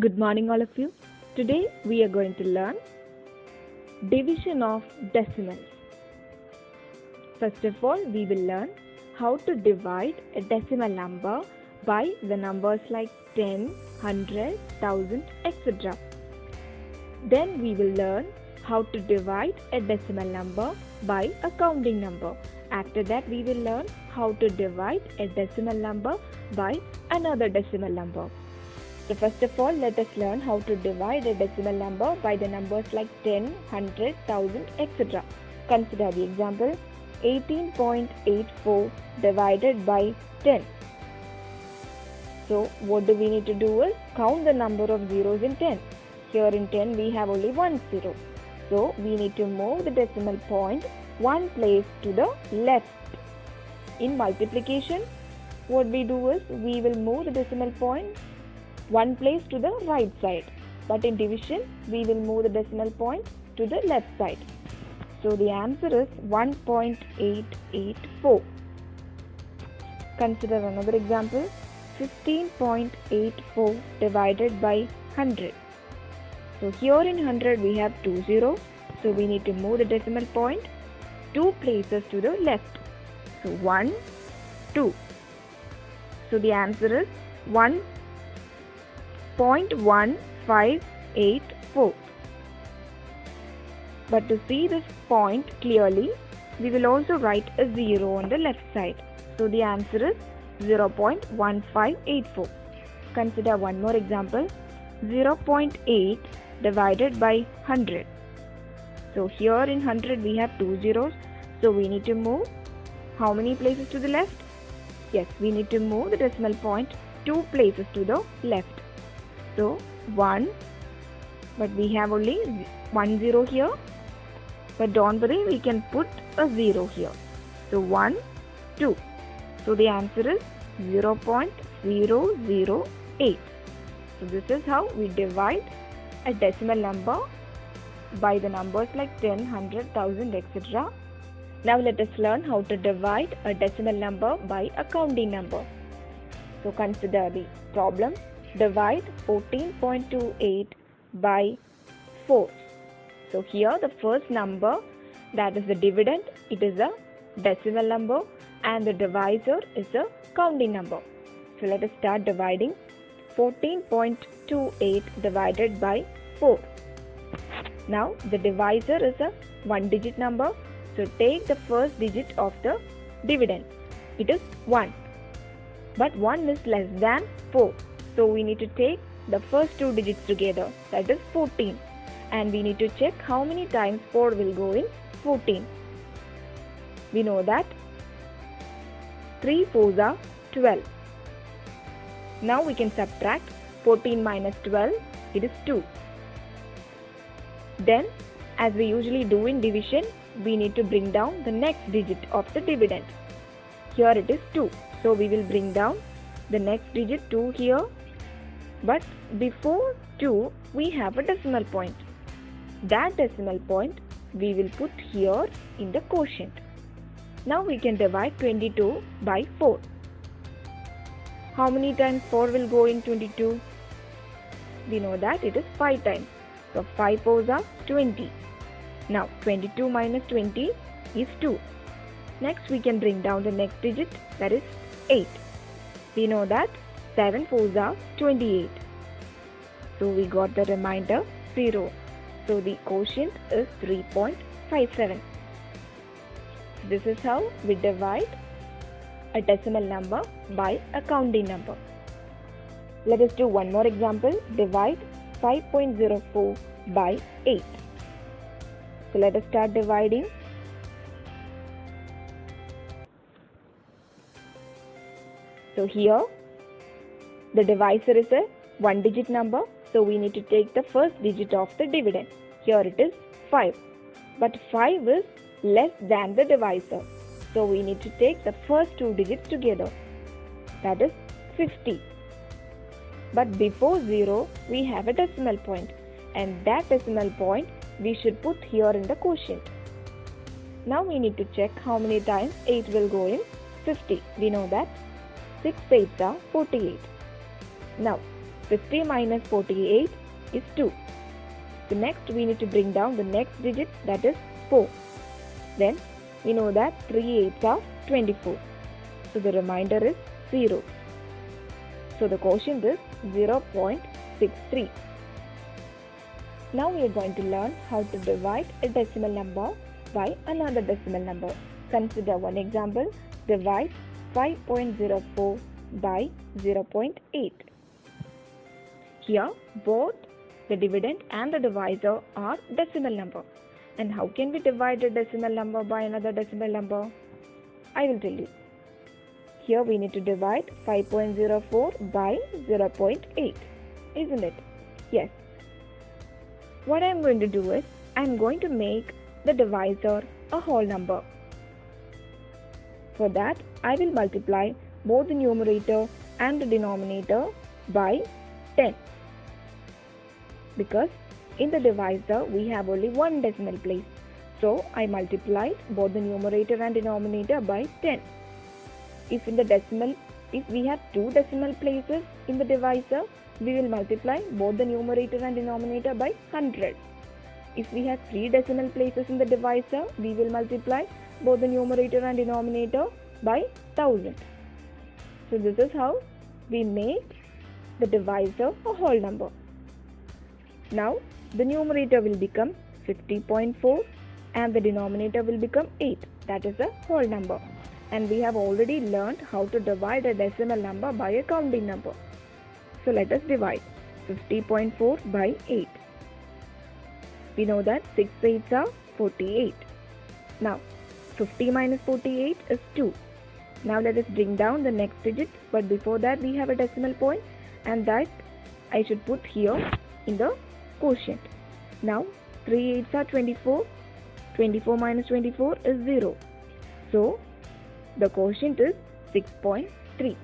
Good morning, all of you. Today we are going to learn division of decimals. First of all, we will learn how to divide a decimal number by the numbers like 10, 100, 1000, etc. Then we will learn how to divide a decimal number by a counting number. After that, we will learn how to divide a decimal number by another decimal number. So first of all, let us learn how to divide a decimal number by the numbers like 10, 100, 1000, etc. Consider the example 18.84 divided by 10. So what do we need to do is count the number of zeros in 10. Here in 10 we have only one zero. So we need to move the decimal point one place to the left. In multiplication, what we do is we will move the decimal point one place to the right side, but in division we will move the decimal point to the left side. So the answer is 1.884. Consider another example 15.84 divided by 100. So here in 100 we have two zeros, so we need to move the decimal point two places to the left. So 1, 2. So the answer is 1.1584. But to see this point clearly, we will also write a 0 on the left side. So the answer is 0.1584. Consider one more example 0.8 divided by 100. So here in 100 we have two zeros, so we need to move how many places to the left? Yes, we need to move the decimal point two places to the left. So 1, but we have only 1 0 here, but don't worry, we can put a 0 here. So 1, 2. So the answer is 0.008. So this is how we divide a decimal number by the numbers like 10, 100, 1000, etc. Now let us learn how to divide a decimal number by a counting number. So consider the problem. Divide 14.28 by 4. So here the first number, that is the dividend, it is a decimal number, and the divisor is a counting number. So let us start dividing 14.28 divided by 4. Now the divisor is a one digit number, so take the first digit of the dividend. It is 1. But 1 is less than 4. So we need to take the first two digits together, that is 14. And we need to check how many times 4 will go in 14. We know that 3 4s are 12. Now we can subtract 14 minus 12, it is 2. Then, as we usually do in division, we need to bring down the next digit of the dividend. Here it is 2. So we will bring down the next digit 2 here. But before 2, we have a decimal point. That decimal point we will put here in the quotient. Now we can divide 22 by 4. How many times 4 will go in 22? We know that it is 5 times. So 5 4s are 20. Now 22 minus 20 is 2. Next we can bring down the next digit, that is 8. We know that 7 4s are 28. So we got the remainder 0. So the quotient is 3.57. This is how we divide a decimal number by a counting number. Let us do one more example. Divide 5.04 by 8. So let us start dividing. So here the divisor is a one digit number, so we need to take the first digit of the dividend. Here it is 5. But 5 is less than the divisor, so we need to take the first two digits together. That is 50. But before 0 we have a decimal point, and that decimal point we should put here in the quotient. Now we need to check how many times 8 will go in 50. We know that 6 8s are 48. Now 50 minus 48 is 2. So next we need to bring down the next digit, that is 4. Then we know that 3 8s are 24. So the remainder is 0. So the quotient is 0.63. Now we are going to learn how to divide a decimal number by another decimal number. Consider one example. Divide 5.04 by 0.8. Here both the dividend and the divisor are decimal number. And how can we divide a decimal number by another decimal number? I will tell you. Here we need to divide 5.04 by 0.8, isn't it? Yes. What I am going to do is, I am going to make the divisor a whole number. For that, I will multiply both the numerator and the denominator by 10. Because in the divisor, we have only one decimal place. So, I multiplied both the numerator and denominator by 10. If we have two decimal places in the divisor, we will multiply both the numerator and denominator by 100. If we have three decimal places in the divisor, we will multiply both the numerator and denominator by 1000. So this is how we make the divisor a whole number. Now the numerator will become 50.4 and the denominator will become 8. That is a whole number. And we have already learned how to divide a decimal number by a counting number. So let us divide 50.4 by 8. We know that 6 8s are 48. Now 50 minus 48 is 2. Now let us bring down the next digit, but before that we have a decimal point, and that I should put here in the quotient. Now 3 8s are 24. 24 minus 24 is 0. So the quotient is 6.3.